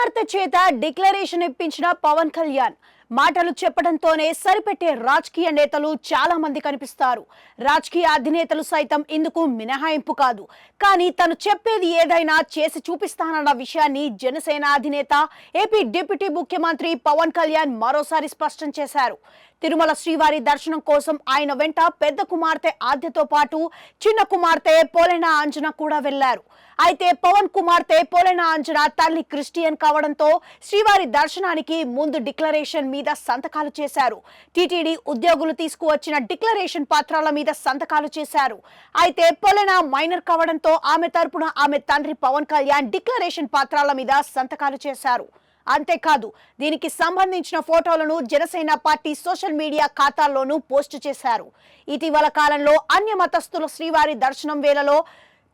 కుమార్తె చేత డిక్లరేషన్ ఇప్పించిన పవన్ కళ్యాణ్ మాటలు చెప్పడంతోనే సరిపెట్టే రాజకీయ నేతలు చాలా మంది కనిపిస్తారు. రాజకీయ అధినేతలు సైతం ఇందుకు మినహాయింపు కాదు. కానీ తను చెప్పేది ఏదైనా చేసి చూపిస్తానన్న విషయాన్ని జనసేన అధినేత ఏపీ డిప్యూటీ ముఖ్యమంత్రి పవన్ కళ్యాణ్ మరోసారి స్పష్టం చేశారు. తిరుమల శ్రీవారి దర్శనం కోసం ఆయన వెంట పెద్ద కుమార్తె ఆద్యతో పాటు చిన్న కుమార్తె పోలెన అంజన కూడా వెళ్లారు. అయితే పవన్ కుమార్తె పోలెన అంజన తల్లి క్రిస్టియన్ కావడంతో శ్రీవారి దర్శనానికి ముందు డిక్లరేషన్ మీద సంతకాలు చేశారు. టీటీడీ ఉద్యోగులు తీసుకువచ్చిన డిక్లరేషన్ పత్రాల మీద సంతకాలు చేశారు. అయితే పోలెన మైనర్ కావడంతో ఆమె తరపున ఆమె తండ్రి పవన్ కళ్యాణ్ డిక్లరేషన్ పత్రాల మీద సంతకాలు చేశారు. అంతేకాదు దీనికి సంబంధించిన ఫోటోలను జనసేన పార్టీ సోషల్ మీడియా ఖాతాల్లోనూ పోస్టు చేశారు. ఇటీవల కాలంలో అన్య మతస్థుల శ్రీవారి దర్శనం వేళలో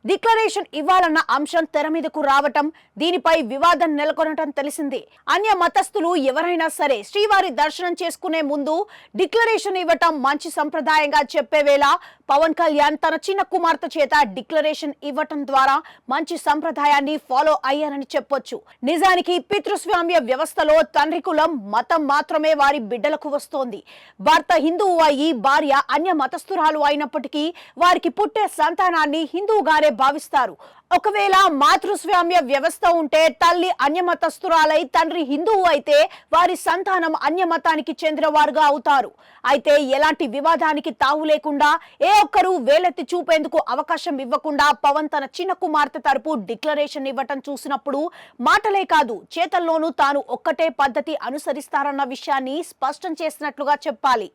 డిక్లరేషన్ ఇవ్వాలన్న అంశం తెర మీదకు రావటం, దీనిపై వివాదం నెలకొనటం తెలిసిందే. అన్య మతస్థులు ఎవరైనా సరే శ్రీవారి దర్శనం చేసుకునే ముందు డిక్లరేషన్ ఇవ్వటం మంచి సంప్రదాయంగా చెప్పే వేళ పవన్ కళ్యాణ్ తన చిన్న కుమార్తె చేత డిక్లరేషన్ ఇవ్వటం ద్వారా మంచి సంప్రదాయాన్ని ఫాలో అయ్యారని చెప్పొచ్చు. నిజానికి పితృస్వామ్య వ్యవస్థలో తండ్రి కులం మతం మాత్రమే వారి బిడ్డలకు వస్తోంది. భర్త హిందువు అయి భార్య అన్య మతస్థురాలు అయినప్పటికీ వారికి పుట్టే సంతానాన్ని హిందువుగానే భావిస్తారు. ఒకవేళ మాతృస్వామ్య వ్యవస్థ ఉంటే తల్లి అన్యమతస్థురాలై తండ్రి హిందువు అయితే వారి సంతానం అన్యమతానికి చెందిన వారుగా అవుతారు. అయితే ఎలాంటి వివాదానికి తావు లేకుండా ఏ ఒక్కరూ వేలెత్తి చూపేందుకు అవకాశం ఇవ్వకుండా పవన్ తన చిన్న కుమార్తె తరపు డిక్లరేషన్ ఇవ్వటం చూసినప్పుడు మాటలే కాదు చేతల్లోనూ తాను ఒక్కటే పద్ధతి అనుసరిస్తారన్న విషయాన్ని స్పష్టం చేసినట్లుగా చెప్పాలి.